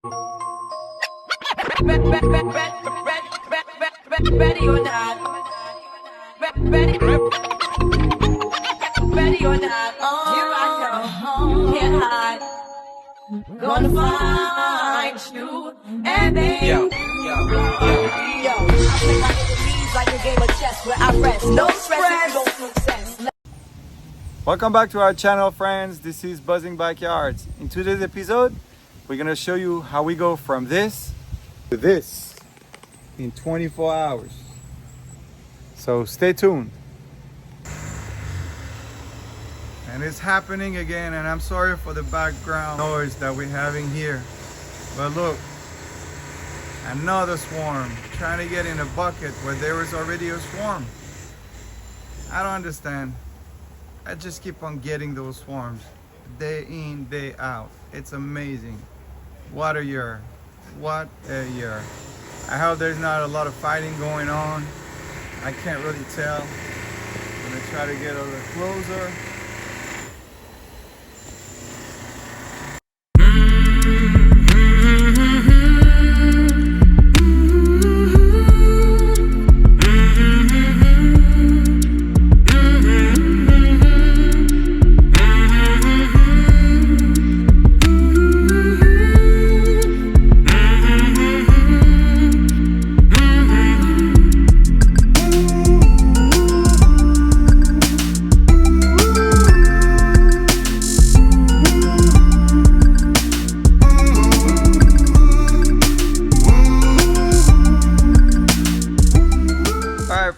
Ready or not. Ready or not. Here I come. Can't hide. Gonna find you. And then yo. I play my enemies like a game of chess where I rest. No stress, no success. Welcome back to our channel, friends. This is Buzzing Backyards. In today's episode, we're gonna show you how we go from this to this in 24 hours. So stay tuned. And it's happening again, and I'm sorry for the background noise that we're having here. But look, another swarm trying to get in a bucket where there was already a swarm. I don't understand. I just keep on getting those swarms day in, day out. It's amazing. What a year. What a year. I hope there's not a lot of fighting going on. I can't really tell. I'm gonna try to get a little closer.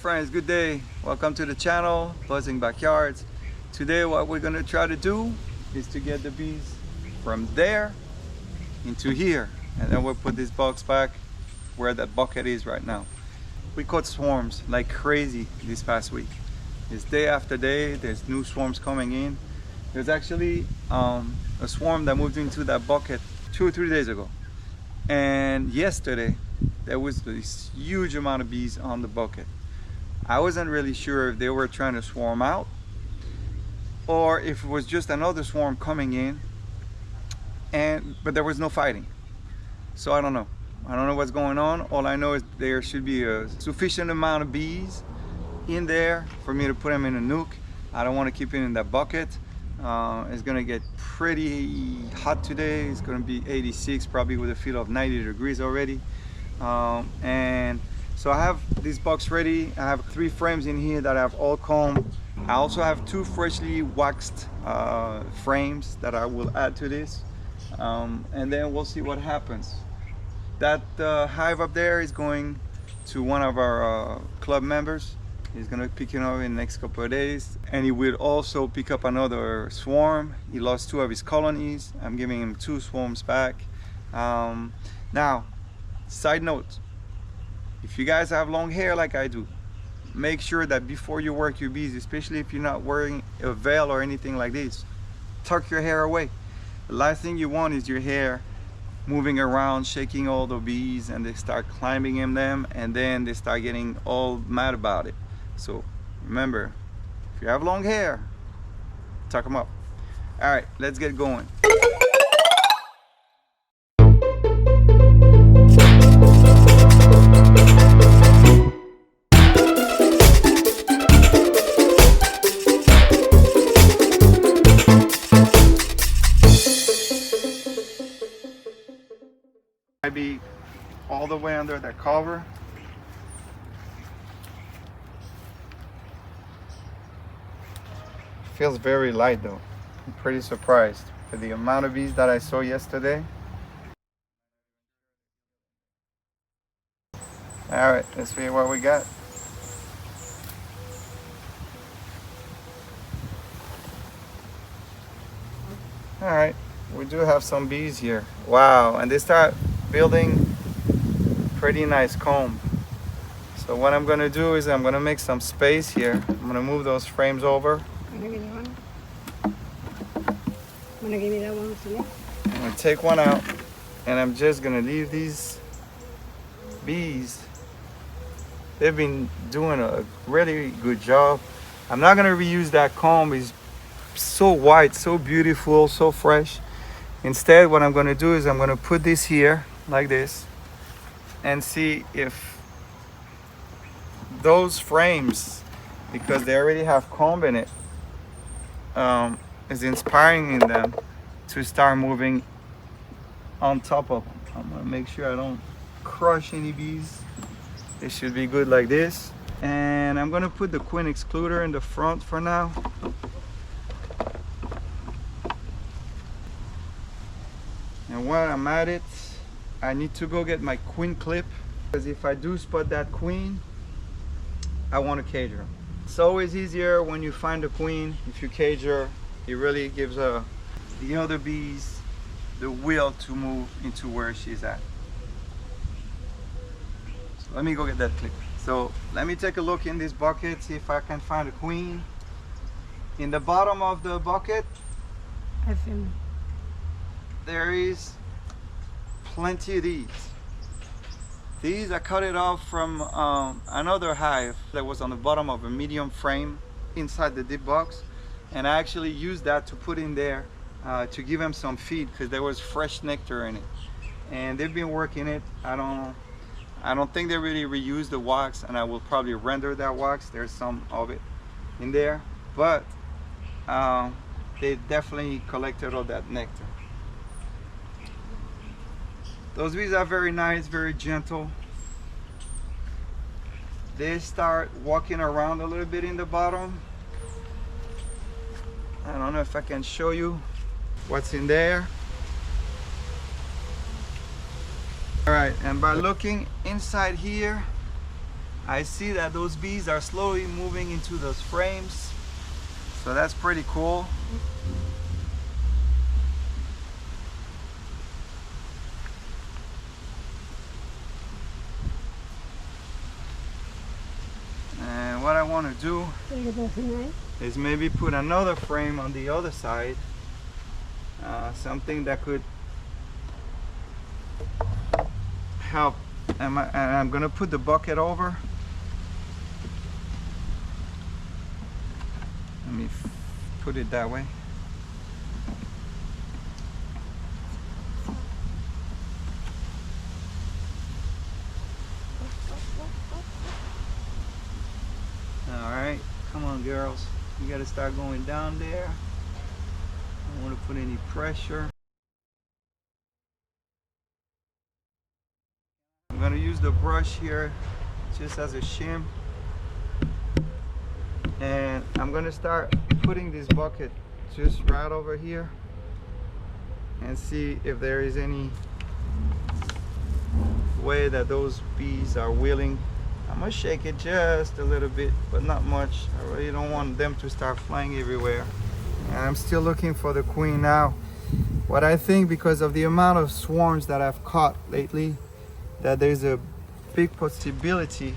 Friends, good day. Welcome to the channel, Buzzing Backyards. Today what we're gonna try to do is to get the bees from there into here, and then we'll put this box back where that bucket is right now. We caught swarms like crazy this past week. It's day after day, there's new swarms coming in. There's actually a swarm that moved into that bucket 2 or 3 days ago, and yesterday there was this huge amount of bees on the bucket. I wasn't really sure if they were trying to swarm out or if it was just another swarm coming in, but there was no fighting. So I don't know what's going on. All I know is there should be a sufficient amount of bees in there for me to put them in a nuke. I don't want to keep it in that bucket. It's gonna get pretty hot today. It's gonna be 86, probably with a feel of 90 degrees already. So I have this box ready. I have 3 frames in here that I have all combed. I also have 2 freshly waxed frames that I will add to this. And then we'll see what happens. That hive up there is going to one of our club members. He's gonna pick it up in the next couple of days. And he will also pick up another swarm. He lost 2 of his colonies. I'm giving him 2 swarms back. Now, side note. If you guys have long hair like I do, make sure that before you work your bees, especially if you're not wearing a veil or anything like this, tuck your hair away. The last thing you want is your hair moving around, shaking all the bees, and they start climbing in them, and then they start getting all mad about it. So remember, if you have long hair, tuck them up. All right, let's get going. Be all the way under that cover. Feels very light though. I'm pretty surprised with the amount of bees that I saw yesterday. All right, let's see what we got. All right, we do have some bees here. Wow, and they start building pretty nice comb. So what I'm gonna do is I'm gonna make some space here. I'm gonna move those frames over. I'm gonna give you that one. I'm gonna take one out, and I'm just gonna leave these bees. They've been doing a really good job. I'm not gonna reuse that comb. It's so white, so beautiful, so fresh. Instead, what I'm going to do is I'm going to put this here like this and see if those frames, because they already have comb in it, is inspiring in them to start moving on top of them. I'm going to make sure I don't crush any bees. It should be good like this. And I'm going to put the queen excluder in the front for now. And while I'm at it, I need to go get my queen clip, because if I do spot that queen, I want to cage her. It's always easier when you find the queen. If you cage her, it really gives the other bees the will to move into where she's at. So let me go get that clip. So let me take a look in this bucket, see if I can find a queen. In the bottom of the bucket, I feel there is plenty of these. These I cut it off from another hive that was on the bottom of a medium frame inside the deep box, and I actually used that to put in there to give them some feed, because there was fresh nectar in it, and they've been working it. I don't think they really reuse the wax, and I will probably render that wax. There's some of it in there, but they definitely collected all that nectar. Those bees are very nice, very gentle. They start walking around a little bit in the bottom. I don't know if I can show you what's in there. All right, and by looking inside here, I see that those bees are slowly moving into those frames. So that's pretty cool. And what I want to do is maybe put another frame on the other side, something that could help. And I'm gonna put the bucket over. Let me put it that way. All right, come on girls, you gotta start going down there. I don't want to put any pressure. I'm going to use the brush here just as a shim, and I'm going to start putting this bucket just right over here and see if there is any way that those bees are willing. I'm going to shake it just a little bit, but not much. I really don't want them to start flying everywhere. And I'm still looking for the queen now. What I think, because of the amount of swarms that I've caught lately, that there's a big possibility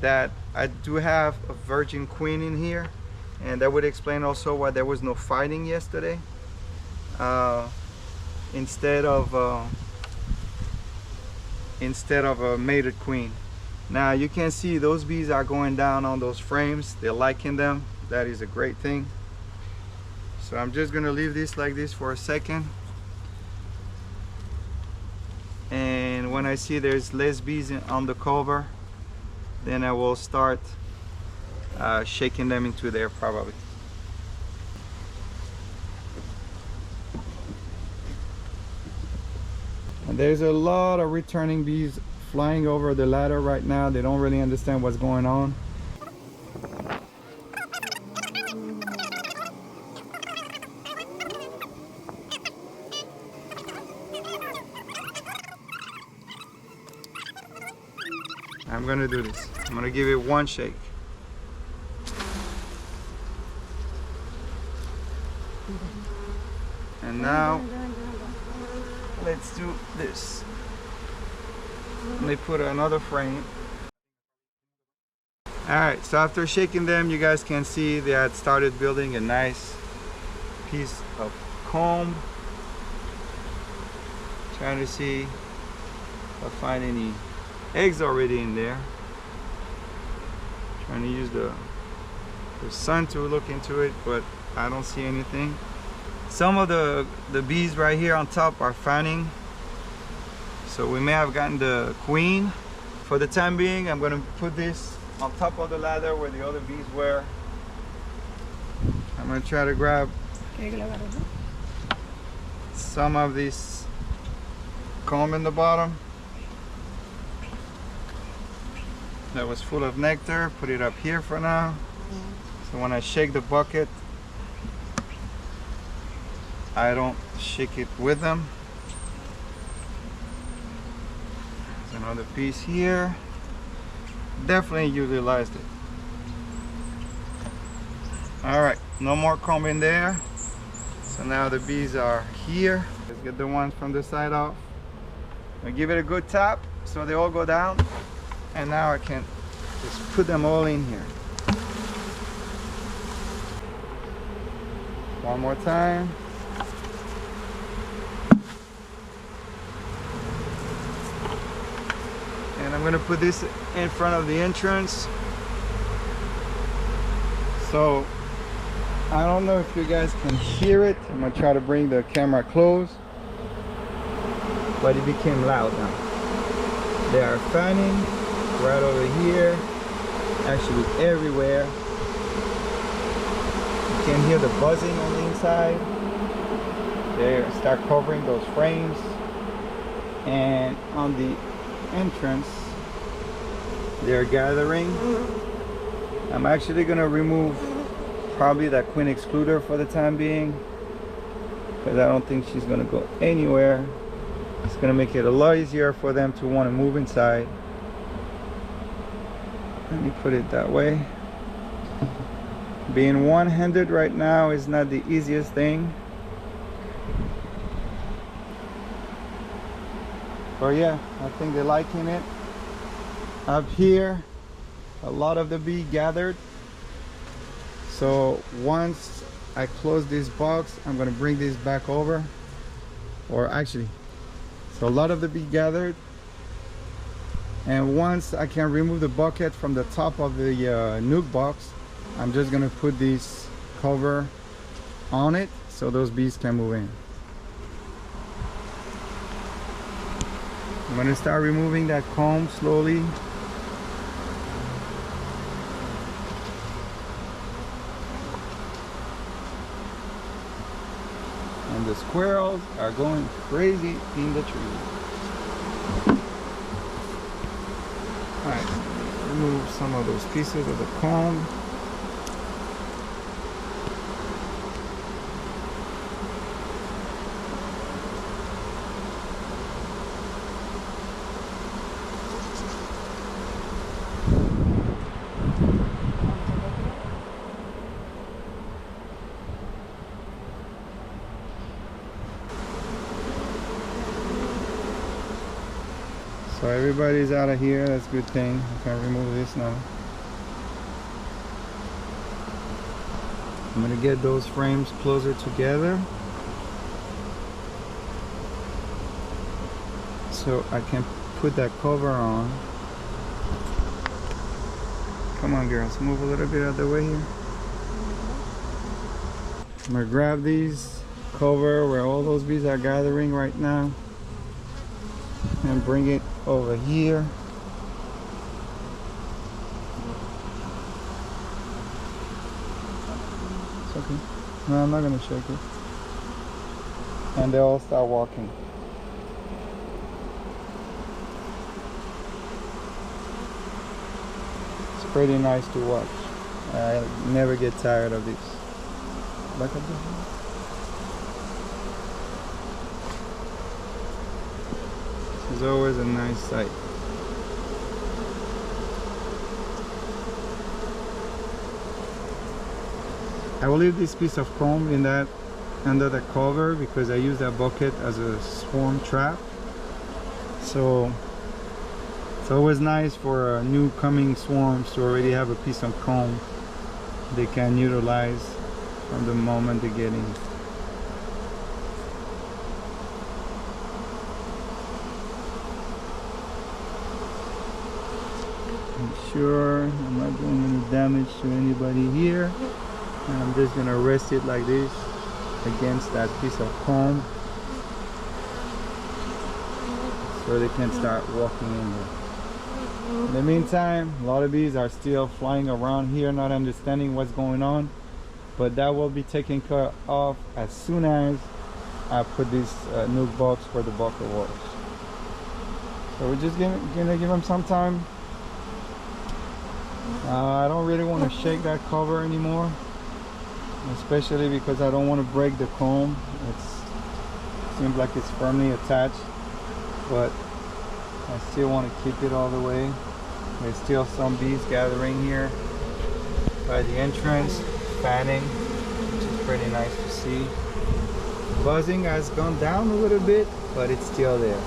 that I do have a virgin queen in here, and that would explain also why there was no fighting yesterday, instead of a mated queen. Now you can see those bees are going down on those frames. They're liking them. That is a great thing. So I'm just gonna leave this like this for a second. And when I see there's less bees on the cover, then I will start shaking them into there probably. And there's a lot of returning bees flying over the ladder right now. They don't really understand what's going on. I'm gonna do this. I'm gonna give it one shake. And now let's do this. Let me put another frame. Alright, so after shaking them, you guys can see they had started building a nice piece of comb. Trying to see if I find any eggs already in there. Trying to use the sun to look into it, but I don't see anything. Some of the bees right here on top are fanning, so we may have gotten the queen. For the time being, I'm going to put this on top of the ladder where the other bees were. I'm going to try to grab some of this comb in the bottom that was full of nectar. Put it up here for now. So when I shake the bucket, I don't shake it with them. There's another piece here. Definitely utilized it. All right, no more comb in there. So now the bees are here. Let's get the ones from the side off. I give it a good tap so they all go down. And now I can just put them all in here. One more time. And I'm gonna put this in front of the entrance. So I don't know if you guys can hear it. I'm gonna try to bring the camera close, but it became loud now. They are fanning right over here, actually everywhere. You can hear the buzzing on the inside. They start covering those frames, and on the entrance they're gathering. I'm actually gonna remove probably that queen excluder for the time being, because I don't think she's gonna go anywhere. It's gonna make it a lot easier for them to want to move inside. Let me put it that way. Being one-handed right now is not the easiest thing. But yeah, I think they're liking it. Up here, a lot of the bee gathered. So once I close this box, I'm gonna bring this back over. Or actually, so a lot of the bee gathered. And once I can remove the bucket from the top of the nuke box, I'm just gonna put this cover on it so those bees can move in. I'm gonna start removing that comb slowly. And the squirrels are going crazy in the tree. Alright, remove some of those pieces of the comb. So everybody's out of here. That's a good thing. I can remove this now. I'm gonna get those frames closer together so I can put that cover on. Come on girls, move a little bit out of the way here. I'm gonna grab these cover where all those bees are gathering right now and bring it over here. It's okay. No, I'm not gonna shake it. And they all start walking. It's pretty nice to watch. I never get tired of this. Back up there. It's always a nice sight. I will leave this piece of comb in that under the cover because I use that bucket as a swarm trap. So it's always nice for new coming swarms to already have a piece of comb they can utilize from the moment they get in. Sure I'm not doing any damage to anybody here, and I'm just gonna rest it like this against that piece of comb so they can start walking in there. In the meantime, a lot of bees are still flying around here, not understanding what's going on, but that will be taken care of as soon as I put this nuke box for the bucket waters. So we're just gonna give them some time. I don't really want to shake that cover anymore, especially because I don't want to break the comb. It seems like it's firmly attached, but I still want to keep it all the way. There's still some bees gathering here by the entrance, fanning, which is pretty nice to see. Buzzing has gone down a little bit, but it's still there.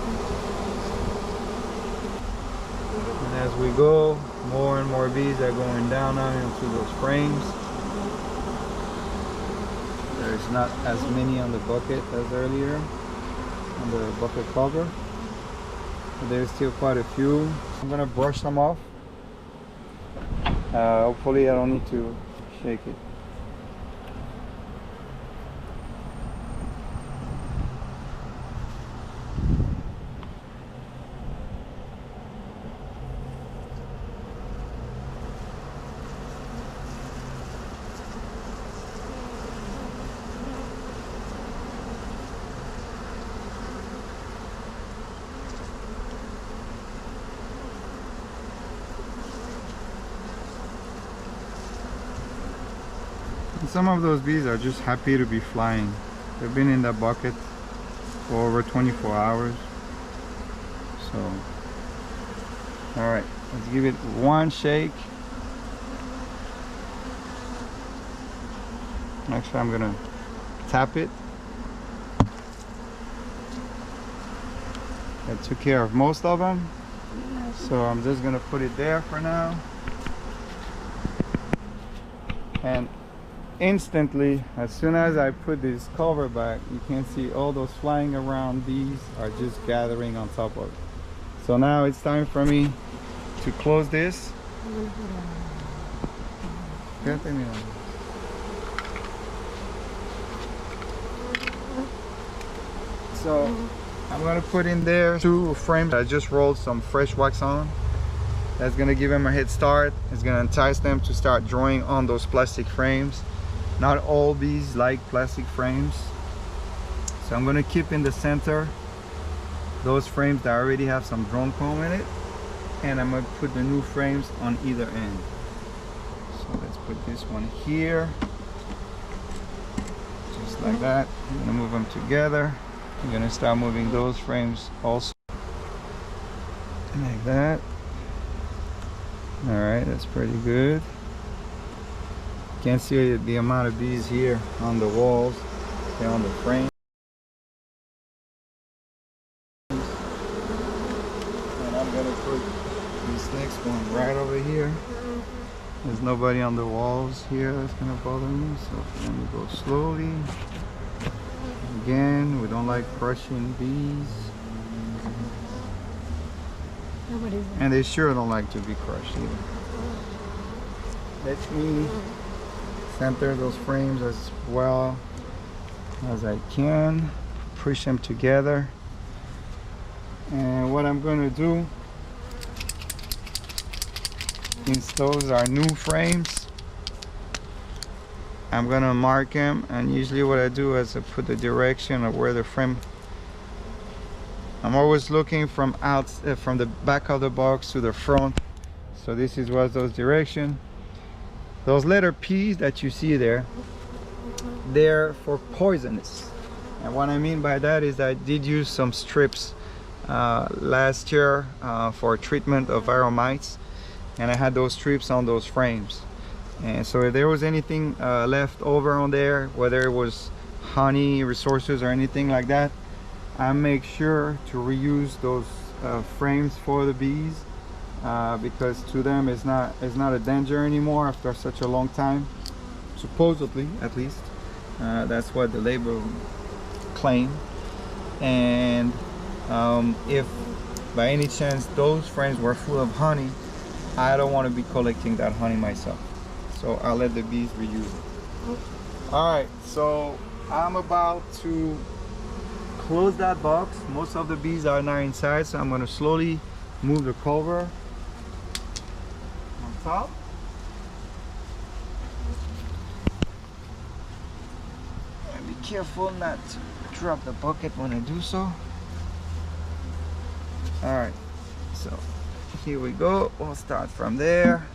And as we go, more and more bees are going down into those frames. There's not as many on the bucket as earlier, on the bucket cover. But there's still quite a few. I'm gonna brush them off. Hopefully I don't need to shake it. Some of those bees are just happy to be flying. They've been in that bucket for over 24 hours. So, alright, let's give it one shake. Actually, I'm gonna tap it. I took care of most of them, so I'm just gonna put it there for now. And instantly, as soon as I put this cover back, you can see all those flying around bees are just gathering on top of it. So now it's time for me to close this. So I'm gonna put in there 2 frames. I just rolled some fresh wax on. That's gonna give them a head start. It's gonna entice them to start drawing on those plastic frames. Not all bees like plastic frames, so I'm going to keep in the center those frames that already have some drone comb in it, and I'm going to put the new frames on either end. So let's put this one here, just like that. I'm going to move them together. I'm going to start moving those frames also, like that. Alright, that's pretty good. You can see the amount of bees here on the walls, they're on the frame. And I'm gonna put this next one right over here. There's nobody on the walls here that's gonna bother me, so let me go slowly. Again, we don't like crushing bees. And they sure don't like to be crushed either. Let me center those frames as well as I can, push them together. And what I'm going to do, since those are new frames, I'm going to mark them, and usually what I do is I put the direction of where the frame. I'm always looking from the back of the box to the front, so this is what those direction. Those letter P's that you see there, they're for poisonous. And what I mean by that is I did use some strips last year for treatment of viral mites, and I had those strips on those frames. And so if there was anything left over on there, whether it was honey resources or anything like that, I make sure to reuse those frames for the bees. Because to them it's not a danger anymore after such a long time, supposedly, at least. That's what the label claim. And if by any chance those frames were full of honey, I don't want to be collecting that honey myself, so I'll let the bees reuse it. All right, so I'm about to close that box. Most of the bees are now inside, so I'm going to slowly move the cover on top. And be careful not to drop the bucket when I do so. Alright, so here we go. We'll start from there.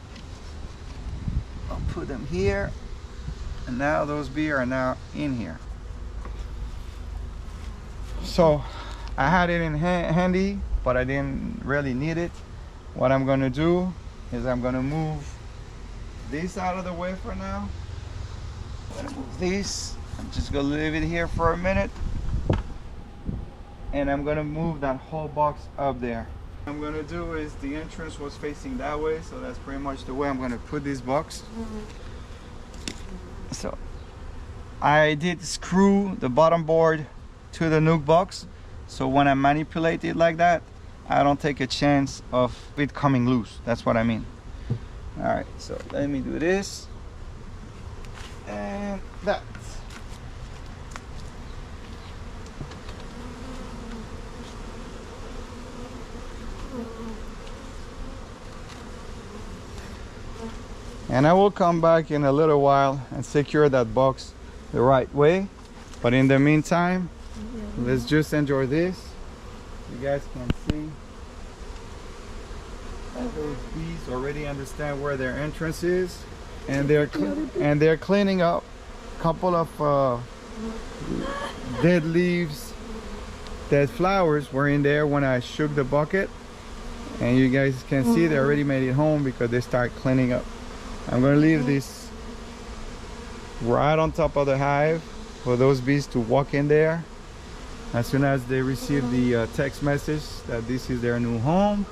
I'll put them here. And now those bees are now in here. So I had it in handy, but I didn't really need it. What I'm going to do is I'm going to move this out of the way for now. I'm going to move this. I'm just going to leave it here for a minute. And I'm going to move that whole box up there. What I'm going to do is the entrance was facing that way, so that's pretty much the way I'm going to put this box. So I did screw the bottom board to the nuke box, so when I manipulate it like that, I don't take a chance of it coming loose. That's what I mean. All right, so let me do this and that. And I will come back in a little while and secure that box the right way. But in the meantime, let's just enjoy this. You guys can see that those bees already understand where their entrance is, and they're cleaning up a couple of dead leaves, dead flowers were in there when I shook the bucket, and you guys can see they already made it home because they start cleaning up. I'm going to leave this right on top of the hive for those bees to walk in there as soon as they receive the text message that this is their new home.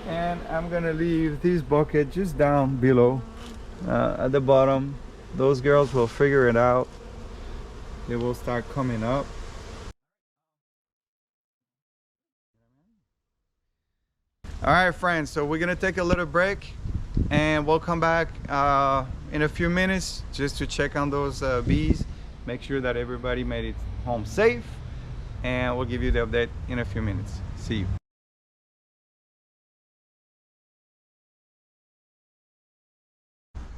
And I'm going to leave this bucket just down below at the bottom. Those girls will figure it out. They will start coming up. All right, friends, so we're gonna take a little break and we'll come back in a few minutes just to check on those bees, make sure that everybody made it home safe, and we'll give you the update in a few minutes. See you.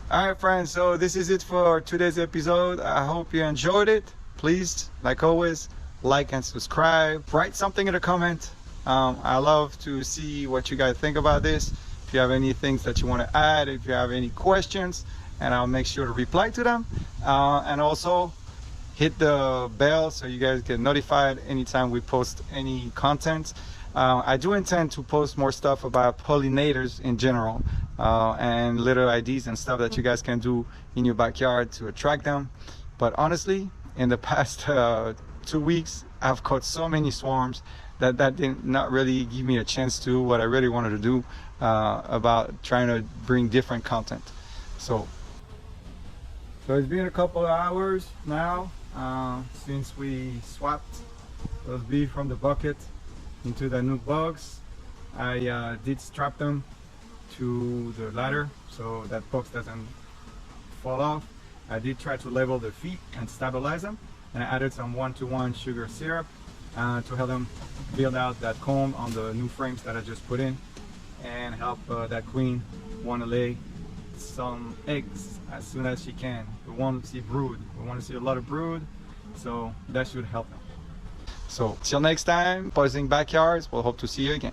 All right, friends, so this is it for today's episode. I hope you enjoyed it. Please, like always, like and subscribe. Write something in the comment. I love to see what you guys think about this. If you have any things that you want to add, if you have any questions, and I'll make sure to reply to them. And also hit the bell so you guys get notified anytime we post any content. I do intend to post more stuff about pollinators in general, and little ideas and stuff that you guys can do in your backyard to attract them. But honestly, in the past 2 weeks, I've caught so many swarms that did not really give me a chance to do what I really wanted to do about trying to bring different content. So it's been a couple of hours now since we swapped those bees from the bucket into the new bugs. I did strap them to the ladder so that box doesn't fall off. I did try to level their feet and stabilize them, and I added some 1-to-1 sugar syrup to help them build out that comb on the new frames that I just put in, and help that queen want to lay some eggs as soon as she can. We want to see brood. We want to see a lot of brood, so that should help them. So till next time, Buzzing Backyards, we'll hope to see you again.